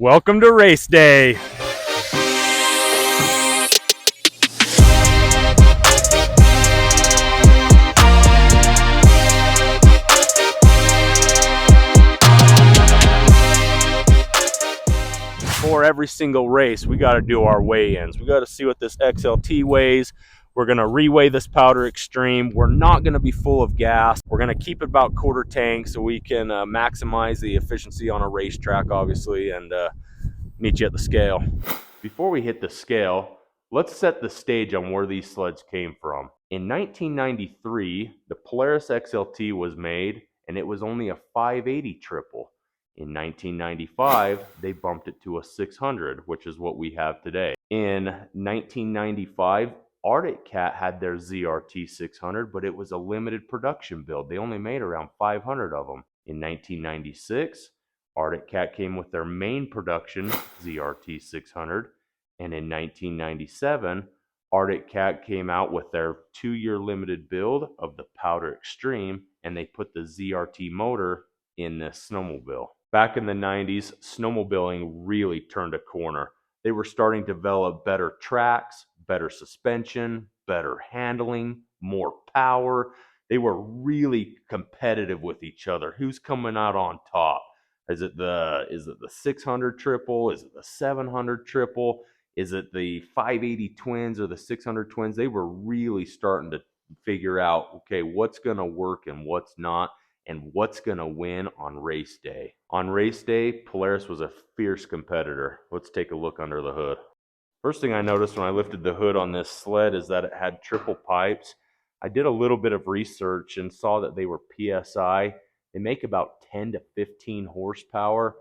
Welcome to race day. Before every single race, we got to do our weigh-ins. We got to see what this XLT weighs. We're going to reweigh this powder extreme. We're not going to be full of gas. We're going to keep it about quarter tank so we can maximize the efficiency on a racetrack, obviously, and meet you at the scale. Before we hit the scale, let's set the stage on where these sleds came from. In 1993, the Polaris XLT was made, and it was only a 580 triple. In 1995, they bumped it to a 600, which is what we have today. In 1995, Arctic Cat had their ZRT 600, but it was a limited production build. They only made around 500 of them. In 1996, Arctic Cat came with their main production ZRT 600, and in 1997, Arctic Cat came out with their 2-year limited build of the Powder Extreme, and they put the ZRT motor in the snowmobile. Back in the 90s, snowmobiling really turned a corner. They were starting to develop better tracks, better suspension, better handling, more power. They were really competitive with each other. Who's coming out on top? Is it the 600 triple? Is it the 700 triple? Is it the 580 twins or the 600 twins? They were really starting to figure out, okay, what's going to work and what's not, and what's going to win on race day. On race day, Polaris was a fierce competitor. Let's take a look under the hood. First thing I noticed when I lifted the hood on this sled is that it had triple pipes. I did a little bit of research and saw that they were PSI. They make about 10 to 15 horsepower.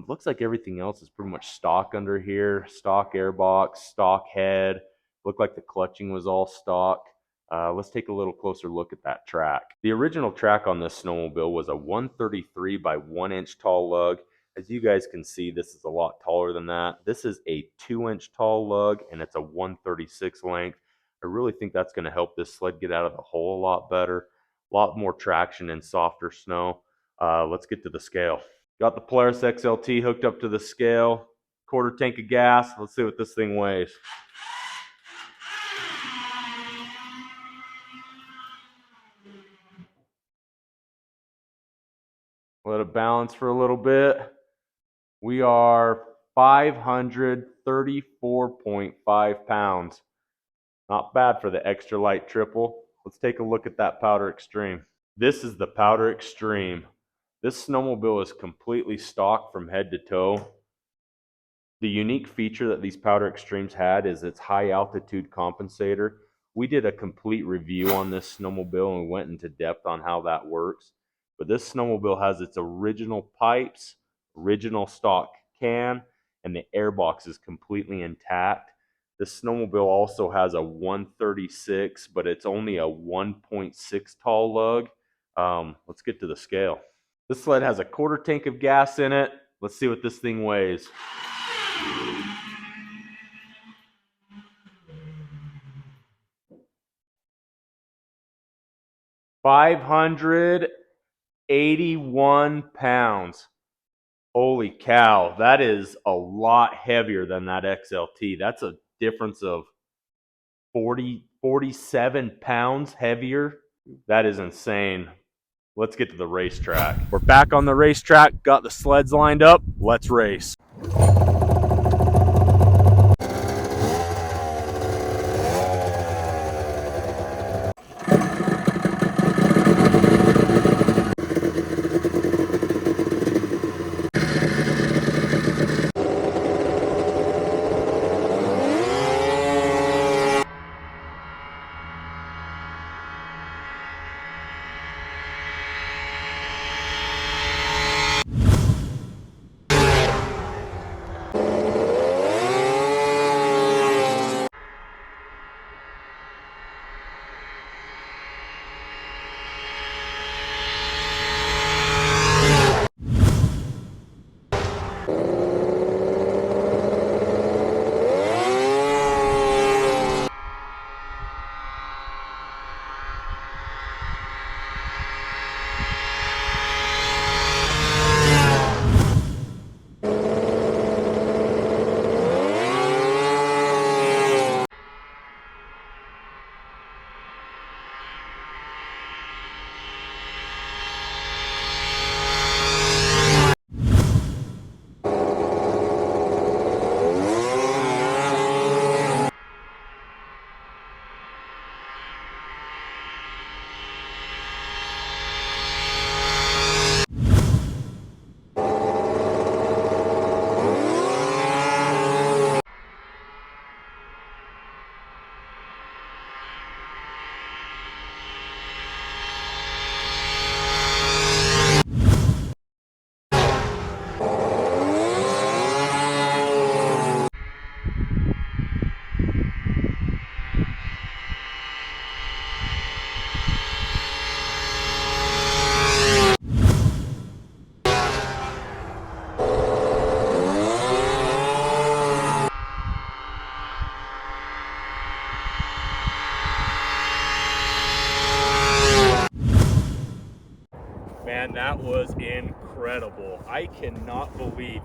Looks like everything else is pretty much stock under here. Stock airbox, stock head. Looked like the clutching was all stock. Let's take a little closer look at that track. The original track on this snowmobile was a 133 by 1 inch tall lug. As you guys can see, this is a lot taller than that. This is a 2-inch tall lug, and it's a 136 length. I really think that's going to help this sled get out of the hole a lot better. A lot more traction in softer snow. Let's get to the scale. Got the Polaris XLT hooked up to the scale. Quarter tank of gas. Let's see what this thing weighs. Let it balance for a little bit. We are 534.5 pounds. Not bad for the extra light triple. Let's take a look at that Powder Extreme. This is the Powder Extreme. This snowmobile is completely stock from head to toe. The unique feature that these Powder Extremes had is its high altitude compensator. We did a complete review on this snowmobile and we went into depth on how that works. But this snowmobile has its original pipes, original stock can, and the airbox is completely intact. This snowmobile also has a 136, but it's only a 1.6 tall lug. Let's get to the scale. This sled has a quarter tank of gas in it. Let's see what this thing weighs. $581 pounds. Holy cow, that is a lot heavier than that XLT. That's a difference of 47 pounds heavier. That is insane. Let's get to the racetrack. We're back on the racetrack, got the sleds lined up. Let's race.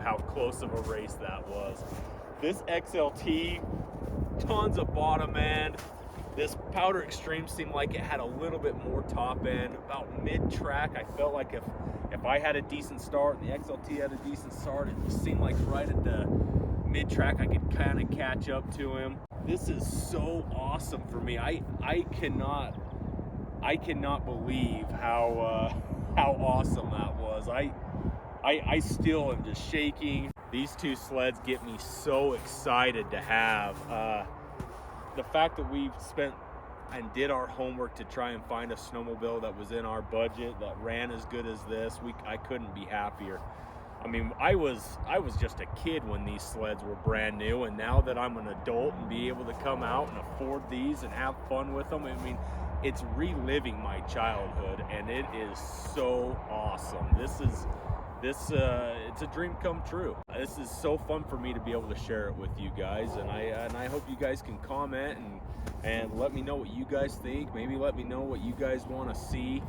how close of a race that was. This XLT, tons of bottom end. This Powder Extreme seemed like it had a little bit more top end. About mid-track, I felt like if I had a decent start and the XLT had a decent start, it seemed like right at the mid-track I could kind of catch up to him. This is so awesome for me. I cannot believe how awesome that was. I still am just shaking. These two sleds get me so excited to have. The fact that we've spent and did our homework to try and find a snowmobile that was in our budget, that ran as good as this, I couldn't be happier. I mean, I was just a kid when these sleds were brand new, and now that I'm an adult and be able to come out and afford these and have fun with them, I mean, it's reliving my childhood, and it is so awesome. It's a dream come true. This is so fun for me to be able to share it with you guys, and I hope you guys can comment and let me know what you guys think. Maybe let me know what you guys want to see.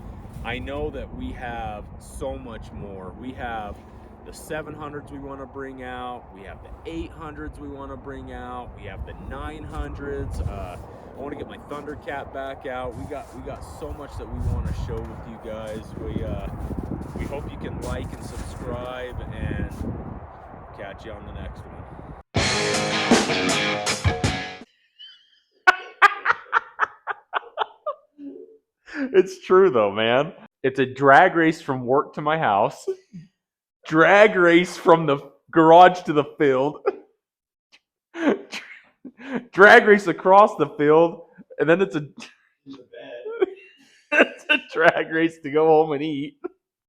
I know that we have so much more. We have the 700s we want to bring out. We have the 800s we want to bring out. We have the 900s. I want to get my Thundercat back out. We got so much that we want to show with you guys. We hope you can like and subscribe, and catch you on the next one. It's true though, man. It's a drag race from work to my house, drag race from the garage to the field, drag race across the field, and then it's a drag race to go home and eat.